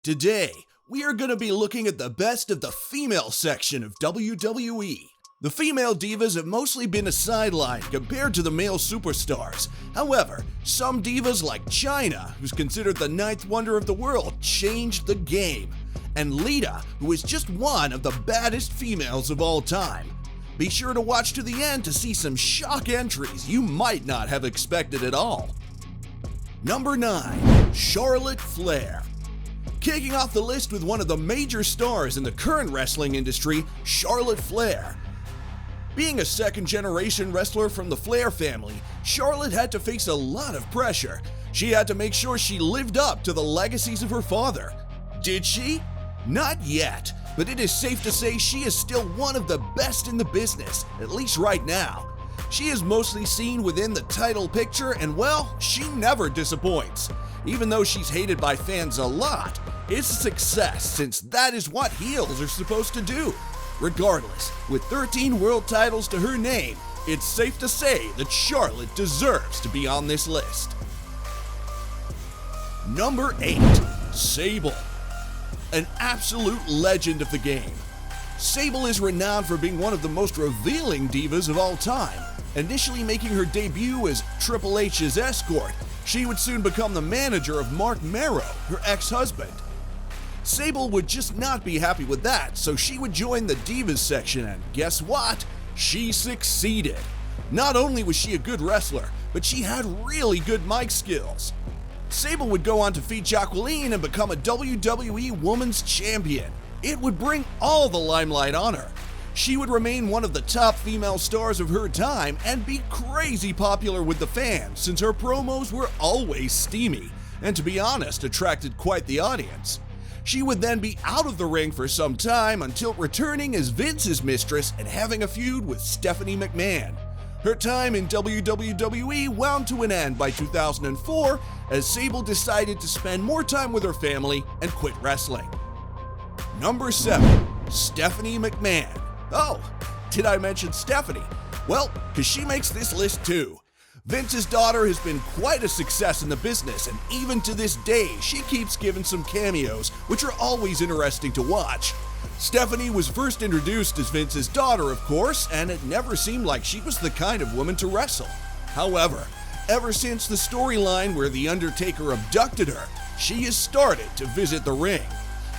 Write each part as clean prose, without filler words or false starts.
Today, we are going to be looking at the best of the female section of WWE. The female divas have mostly been a sideline compared to the male superstars. However, some divas like Chyna, who's considered the ninth wonder of the world, changed the game. And Lita, who is just one of the baddest females of all time. Be sure to watch to the end to see some shock entries you might not have expected at all. Number 9. Charlotte Flair. Kicking off the list with one of the major stars in the current wrestling industry, Charlotte Flair. Being a second-generation wrestler from the Flair family, Charlotte had to face a lot of pressure. She had to make sure she lived up to the legacies of her father. Did she? Not yet, but it is safe to say she is still one of the best in the business, at least right now. She is mostly seen within the title picture and, well, she never disappoints. Even though she's hated by fans a lot, it's a success since that is what heels are supposed to do. Regardless, with 13 world titles to her name, it's safe to say that Charlotte deserves to be on this list. Number 8. Sable. An absolute legend of the game. Sable is renowned for being one of the most revealing divas of all time. Initially making her debut as Triple H's escort, she would soon become the manager of Mark Marrow, her ex-husband. Sable would just not be happy with that, so she would join the Divas section, and guess what? She succeeded. Not only was she a good wrestler, but she had really good mic skills. Sable would go on to defeat Jacqueline and become a WWE Women's Champion. It would bring all the limelight on her. She would remain one of the top female stars of her time and be crazy popular with the fans since her promos were always steamy and, to be honest, attracted quite the audience. She would then be out of the ring for some time until returning as Vince's mistress and having a feud with Stephanie McMahon. Her time in WWE wound to an end by 2004 as Sable decided to spend more time with her family and quit wrestling. Number 7. Stephanie McMahon. Oh, did I mention Stephanie? Well, because she makes this list too. Vince's daughter has been quite a success in the business, and even to this day, she keeps giving some cameos, which are always interesting to watch. Stephanie was first introduced as Vince's daughter, of course, and it never seemed like she was the kind of woman to wrestle. However, ever since the storyline where The Undertaker abducted her, she has started to visit the ring.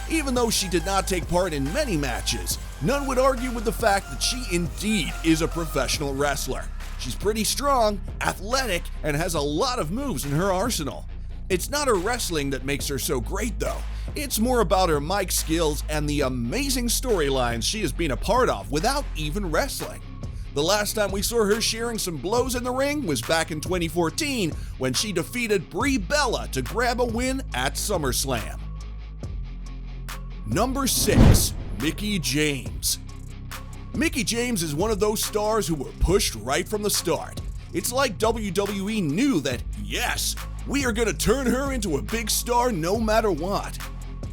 Even though she did not take part in many matches, none would argue with the fact that she indeed is a professional wrestler. She's pretty strong, athletic, and has a lot of moves in her arsenal. It's not her wrestling that makes her so great though. It's more about her mic skills and the amazing storylines she has been a part of without even wrestling. The last time we saw her sharing some blows in the ring was back in 2014 when she defeated Brie Bella to grab a win at SummerSlam. Number 6. Mickie James. Mickie James is one of those stars who were pushed right from the start. It's like WWE knew that, yes, we are going to turn her into a big star no matter what.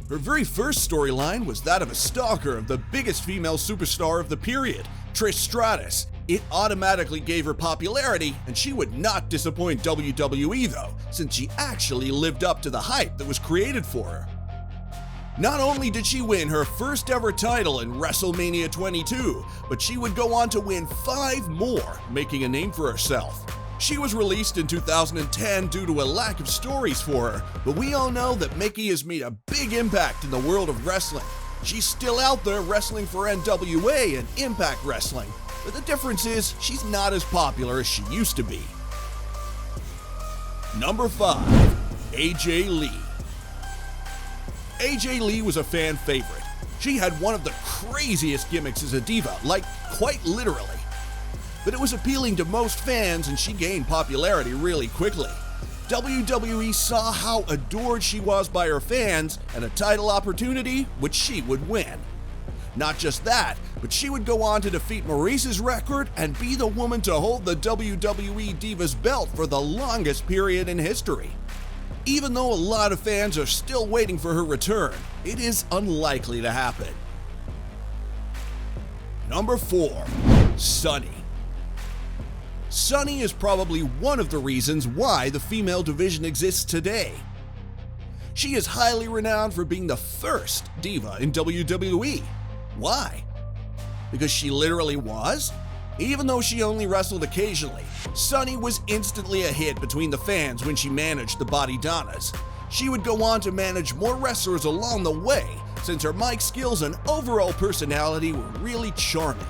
Her very first storyline was that of a stalker of the biggest female superstar of the period, Trish Stratus. It automatically gave her popularity, and she would not disappoint WWE though, since she actually lived up to the hype that was created for her. Not only did she win her first ever title in WrestleMania 22, but she would go on to win 5 more, making a name for herself. She was released in 2010 due to a lack of stories for her, but we all know that Mickie has made a big impact in the world of wrestling. She's still out there wrestling for NWA and Impact Wrestling, but the difference is she's not as popular as she used to be. Number 5. AJ Lee. AJ Lee was a fan favorite. She had one of the craziest gimmicks as a diva, like quite literally. But it was appealing to most fans and she gained popularity really quickly. WWE saw how adored she was by her fans and a title opportunity which she would win. Not just that, but she would go on to defeat Maurice's record and be the woman to hold the WWE Divas belt for the longest period in history. Even though a lot of fans are still waiting for her return, it is unlikely to happen. Number 4. Sunny. Sunny is probably one of the reasons why the female division exists today. She is highly renowned for being the first diva in WWE. Why? Because she literally was? Even though she only wrestled occasionally, Sunny was instantly a hit between the fans when she managed the Body Donnas. She would go on to manage more wrestlers along the way, since her mic skills and overall personality were really charming.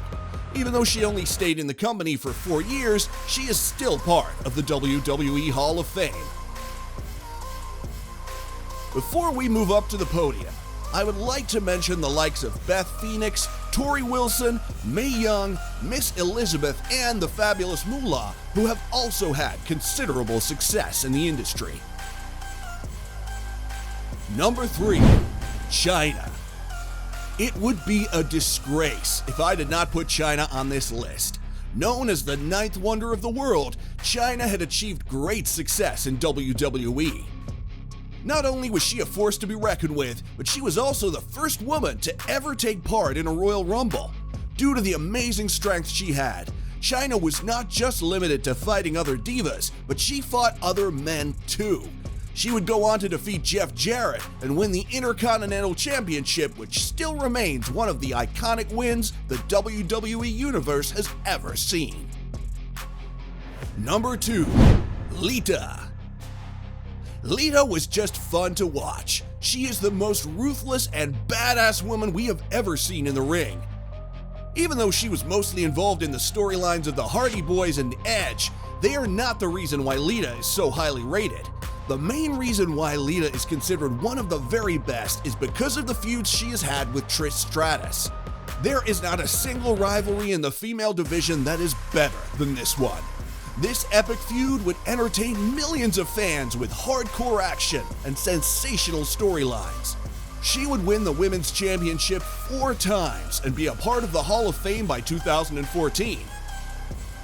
Even though she only stayed in the company for 4 years, she is still part of the WWE Hall of Fame. Before we move up to the podium, I would like to mention the likes of Beth Phoenix, Tori Wilson, Mae Young, Miss Elizabeth, and the fabulous Moolah, who have also had considerable success in the industry. Number 3. Chyna. It would be a disgrace if I did not put Chyna on this list. Known as the 9th wonder of the world, Chyna had achieved great success in WWE. Not only was she a force to be reckoned with, but she was also the first woman to ever take part in a Royal Rumble. Due to the amazing strength she had, Chyna was not just limited to fighting other divas, but she fought other men too. She would go on to defeat Jeff Jarrett and win the Intercontinental Championship, which still remains one of the iconic wins the WWE Universe has ever seen. Number 2. Lita. Lita was just fun to watch. She is the most ruthless and badass woman we have ever seen in the ring. Even though she was mostly involved in the storylines of the Hardy Boys and Edge, they are not the reason why Lita is so highly rated. The main reason why Lita is considered one of the very best is because of the feuds she has had with Trish Stratus. There is not a single rivalry in the female division that is better than this one. This epic feud would entertain millions of fans with hardcore action and sensational storylines. She would win the Women's Championship 4 times and be a part of the Hall of Fame by 2014.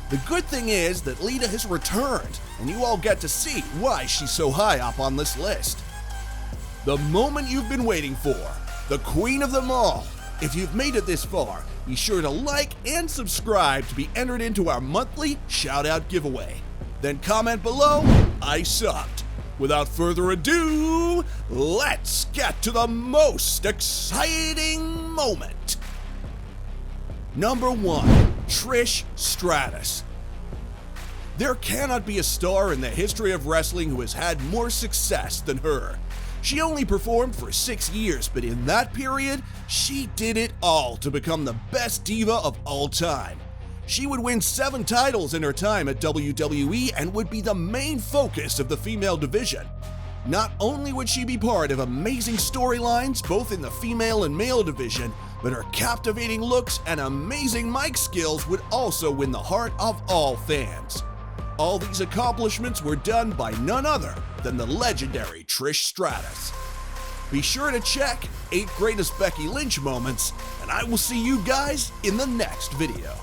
The good thing is that Lita has returned, and you all get to see why she's so high up on this list. The moment you've been waiting for, the queen of them all. If you've made it this far, be sure to like and subscribe to be entered into our monthly shout-out giveaway. Then comment below, I sucked. Without further ado, let's get to the most exciting moment. Number 1. Trish Stratus. There cannot be a star in the history of wrestling who has had more success than her. She only performed for 6 years, but in that period, she did it all to become the best diva of all time. She would win 7 titles in her time at WWE and would be the main focus of the female division. Not only would she be part of amazing storylines both in the female and male division, but her captivating looks and amazing mic skills would also win the heart of all fans. All these accomplishments were done by none other than the legendary Trish Stratus. Be sure to check 8 Greatest Becky Lynch Moments, and I will see you guys in the next video.